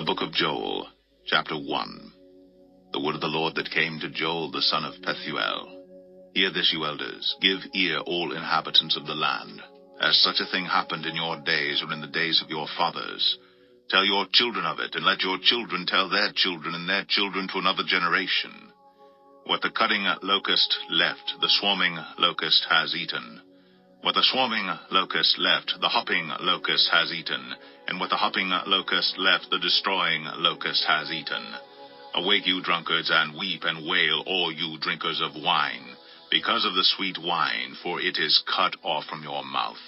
book of Joel, chapter 1. The word of the Lord that came to Joel the son of Pethuel. Hear this, you elders, give ear, all inhabitants of the land. Has such a thing happened in your days, or in the days of your fathers? Tell your children of it, and let your children tell their children and their children to another generation. What the cutting locust left, the swarming locust has eaten. What the swarming locust left, the hopping locust has eaten. And what the hopping locust left, the destroying locust has eaten. Awake, you drunkards, and weep and wail, all you drinkers of wine, because of the sweet wine, for it is cut off from your mouth.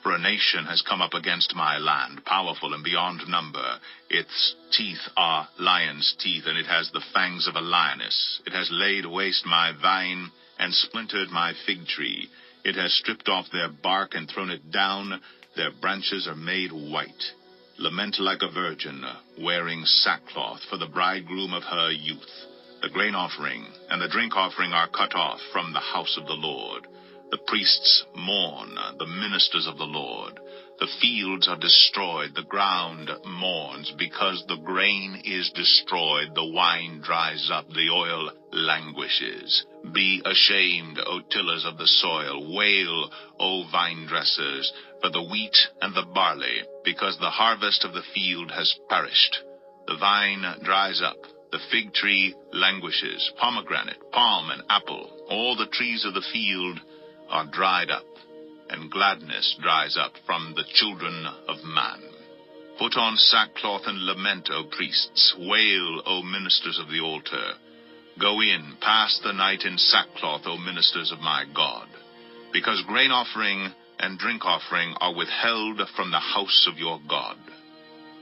For a nation has come up against my land, powerful and beyond number. Its teeth are lion's teeth, and it has the fangs of a lioness. It has laid waste my vine, and splintered my fig tree. It has stripped off their bark and thrown it down. Their branches are made white. Lament like a virgin, wearing sackcloth for the bridegroom of her youth. The grain offering and the drink offering are cut off from the house of the Lord. The priests mourn, the ministers of the Lord. The fields are destroyed, the ground mourns, because the grain is destroyed, the wine dries up, the oil languishes. Be ashamed, O tillers of the soil, wail, O vine dressers, for the wheat and the barley, because the harvest of the field has perished. The vine dries up, the fig tree languishes, pomegranate, palm, and apple, all the trees of the field are dried up, and gladness dries up from the children of man. Put on sackcloth and lament, O priests. Wail, O ministers of the altar. Go in, pass the night in sackcloth, O ministers of my God. Because grain offering and drink offering are withheld from the house of your God.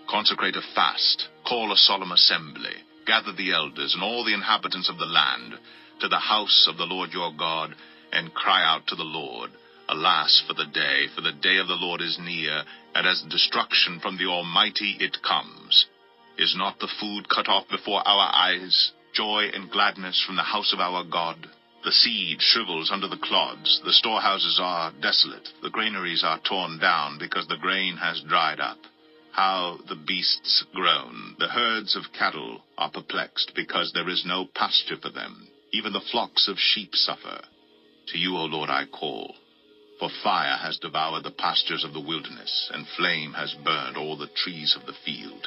Consecrate a fast, call a solemn assembly, gather the elders and all the inhabitants of the land to the house of the Lord your God, and cry out to the Lord. Alas, for the day of the Lord is near, and as destruction from the Almighty it comes. Is not the food cut off before our eyes, joy and gladness from the house of our God? The seed shrivels under the clods, the storehouses are desolate, the granaries are torn down, because the grain has dried up. How the beasts groan, the herds of cattle are perplexed, because there is no pasture for them. Even the flocks of sheep suffer. To you, O Lord, I call. For fire has devoured the pastures of the wilderness, and flame has burned all the trees of the field.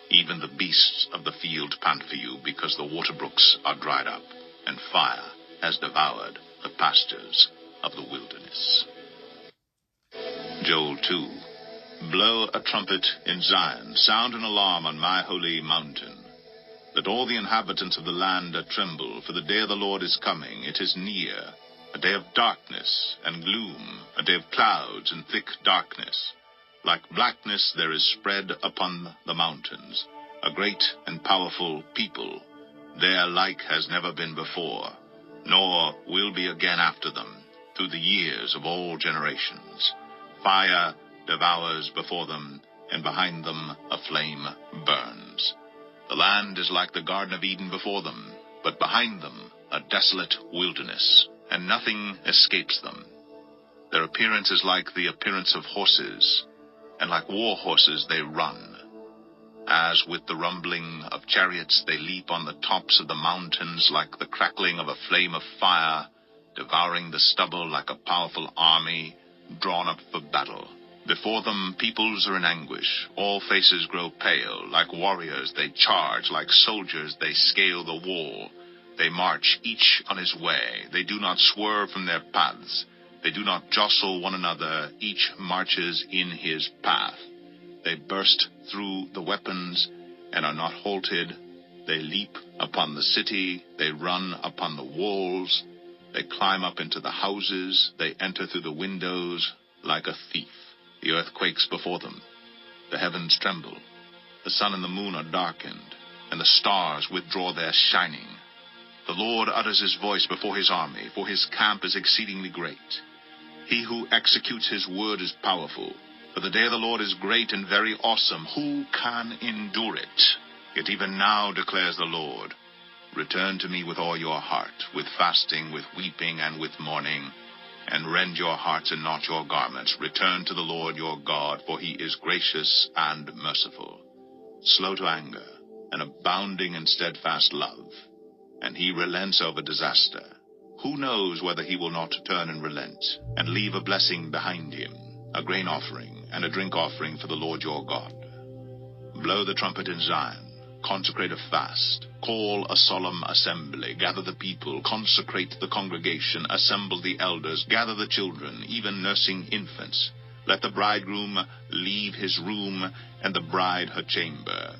Even the beasts of the field pant for you, because the water brooks are dried up, and fire has devoured the pastures of the wilderness. Joel 2. Blow a trumpet in Zion, sound an alarm on my holy mountain. Let all the inhabitants of the land tremble, for the day of the Lord is coming, it is near. A day of darkness and gloom, a day of clouds and thick darkness. Like blackness there is spread upon the mountains a great and powerful people. Their like has never been before, nor will be again after them, through the years of all generations. Fire devours before them, and behind them a flame burns. The land is like the Garden of Eden before them, but behind them a desolate wilderness, and nothing escapes them. Their appearance is like the appearance of horses, and like war horses they run. As with the rumbling of chariots they leap on the tops of the mountains, like the crackling of a flame of fire, devouring the stubble like a powerful army drawn up for battle. Before them peoples are in anguish, all faces grow pale. Like warriors they charge, like soldiers they scale the wall. They march each on his way. They do not swerve from their paths. They do not jostle one another. Each marches in his path. They burst through the weapons and are not halted. They leap upon the city. They run upon the walls. They climb up into the houses. They enter through the windows like a thief. The earth quakes before them. The heavens tremble. The sun and the moon are darkened, and the stars withdraw their shining. The Lord utters his voice before his army, for his camp is exceedingly great. He who executes his word is powerful. For the day of the Lord is great and very awesome. Who can endure it? Yet even now declares the Lord, return to me with all your heart, with fasting, with weeping, and with mourning, and rend your hearts and not your garments. Return to the Lord your God, for he is gracious and merciful, slow to anger, and abounding in steadfast love. And he relents over disaster. Who knows whether he will not turn and relent, and leave a blessing behind him, a grain offering and a drink offering for the Lord your God? Blow the trumpet in Zion, consecrate a fast, call a solemn assembly, gather the people, consecrate the congregation, assemble the elders, gather the children, even nursing infants. Let the bridegroom leave his room, and the bride her chamber.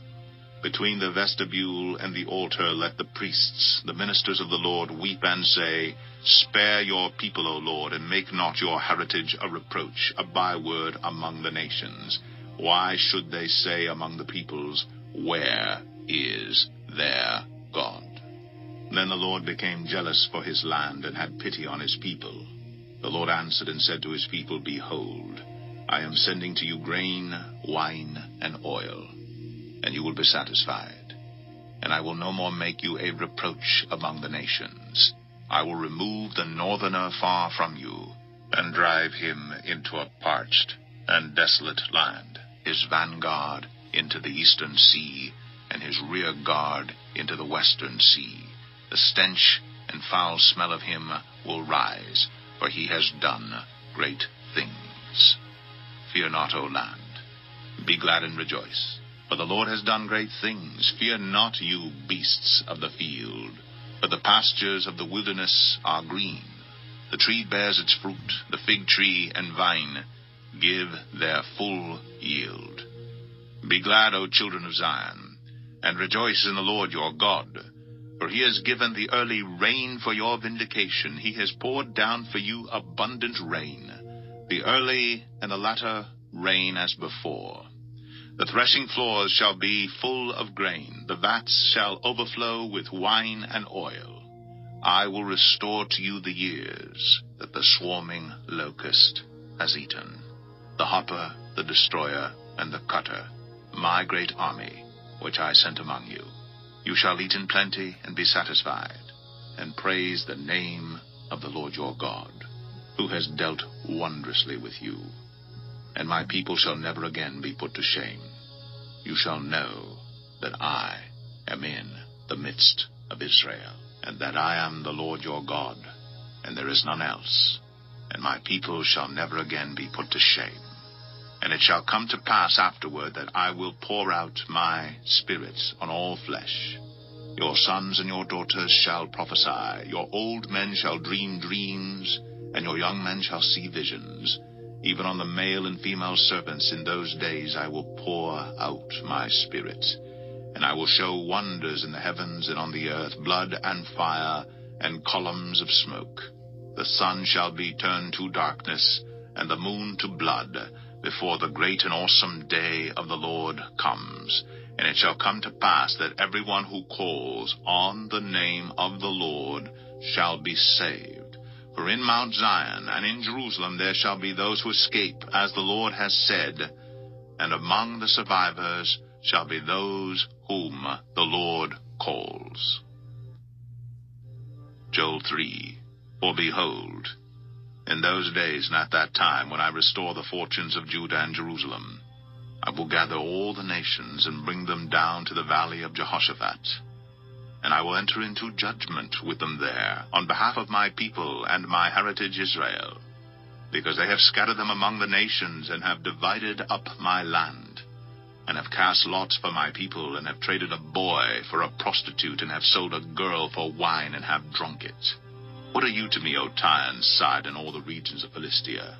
Between the vestibule and the altar let the priests, the ministers of the Lord, weep and say, Spare your people, O Lord, and make not your heritage a reproach, a byword among the nations. Why should they say among the peoples, Where is their God? Then the Lord became jealous for his land and had pity on his people. The Lord answered and said to his people, Behold, I am sending to you grain, wine, and oil, and you will be satisfied. And I will no more make you a reproach among the nations. I will remove the northerner far from you, and drive him into a parched and desolate land, his vanguard into the eastern sea, and his rear guard into the western sea. The stench and foul smell of him will rise, for he has done great things. Fear not, O land. Be glad and rejoice, for the Lord has done great things. Fear not, you beasts of the field, for the pastures of the wilderness are green. The tree bears its fruit, the fig tree and vine give their full yield. Be glad, O children of Zion, and rejoice in the Lord your God, for he has given the early rain for your vindication. He has poured down for you abundant rain, the early and the latter rain as before. The threshing floors shall be full of grain, the vats shall overflow with wine and oil. I will restore to you the years that the swarming locust has eaten, the hopper, the destroyer, and the cutter, my great army, which I sent among you. You shall eat in plenty and be satisfied, and praise the name of the Lord your God, who has dealt wondrously with you. And my people shall never again be put to shame. You shall know that I am in the midst of Israel, and that I am the Lord your God, and there is none else. And my people shall never again be put to shame. And it shall come to pass afterward that I will pour out my Spirit on all flesh. Your sons and your daughters shall prophesy, your old men shall dream dreams, and your young men shall see visions. Even on the male and female servants in those days I will pour out my Spirit. And I will show wonders in the heavens and on the earth, blood and fire and columns of smoke. The sun shall be turned to darkness, and the moon to blood, before the great and awesome day of the Lord comes. And it shall come to pass that everyone who calls on the name of the Lord shall be saved. For in Mount Zion and in Jerusalem there shall be those who escape, as the Lord has said, and among the survivors shall be those whom the Lord calls. Joel 3. For behold, in those days and at that time, when I restore the fortunes of Judah and Jerusalem, I will gather all the nations and bring them down to the valley of Jehoshaphat. And I will enter into judgment with them there, on behalf of my people and my heritage Israel, because they have scattered them among the nations, and have divided up my land, and have cast lots for my people, and have traded a boy for a prostitute, and have sold a girl for wine, and have drunk it. What are you to me, O Tyre and Sidon, and all the regions of Philistia?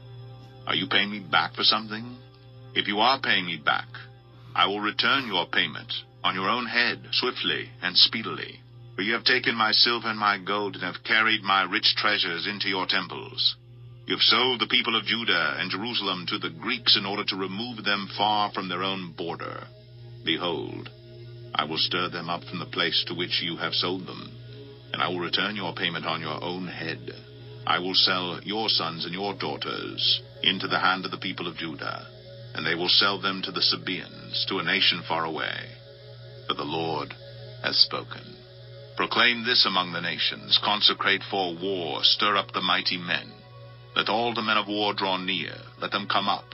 Are you paying me back for something? If you are paying me back, I will return your payment on your own head, swiftly and speedily. For you have taken my silver and my gold, and have carried my rich treasures into your temples. You have sold the people of Judah and Jerusalem to the Greeks in order to remove them far from their own border. Behold, I will stir them up from the place to which you have sold them, and I will return your payment on your own head. I will sell your sons and your daughters into the hand of the people of Judah, and they will sell them to the Sabaeans, to a nation far away. For the Lord has spoken. Proclaim this among the nations, consecrate for war, stir up the mighty men. Let all the men of war draw near, let them come up.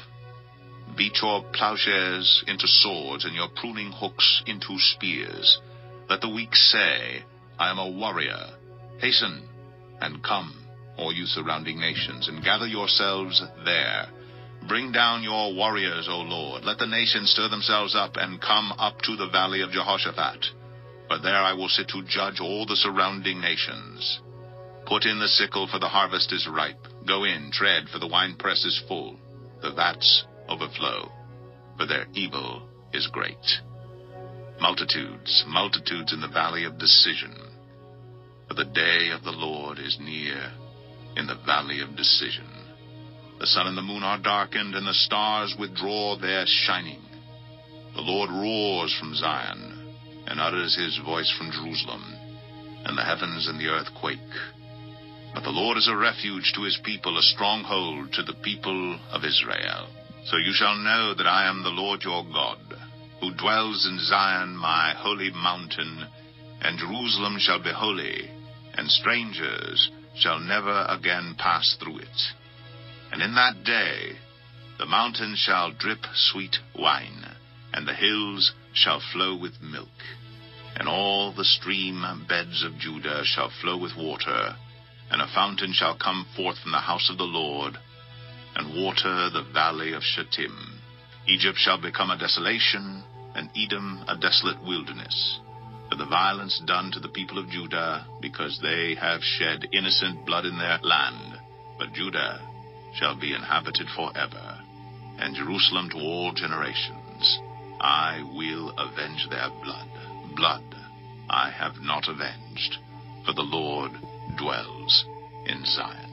Beat your plowshares into swords, and your pruning hooks into spears. Let the weak say, I am a warrior. Hasten and come, all you surrounding nations, and gather yourselves there. Bring down your warriors, O Lord. Let the nations stir themselves up and come up to the valley of Jehoshaphat. For there I will sit to judge all the surrounding nations. Put in the sickle, for the harvest is ripe. Go in, tread, for the winepress is full. The vats overflow, for their evil is great. Multitudes, multitudes in the valley of decision. For the day of the Lord is near in the valley of decision. The sun and the moon are darkened, and the stars withdraw their shining. The Lord roars from Zion, and utters his voice from Jerusalem, and the heavens and the earth quake. But the Lord is a refuge to his people, a stronghold to the people of Israel. So you shall know that I am the Lord your God, who dwells in Zion, my holy mountain, and Jerusalem shall be holy, and strangers shall never again pass through it. And in that day the mountains shall drip sweet wine, and the hills shall flow with milk, and all the stream beds of Judah shall flow with water, and a fountain shall come forth from the house of the Lord, and water the valley of Shittim. Egypt shall become a desolation, and Edom a desolate wilderness, for the violence done to the people of Judah, because they have shed innocent blood in their land. But Judah shall be inhabited forever, and Jerusalem to all generations. I will avenge their blood. Blood I have not avenged, for the Lord dwells in Zion.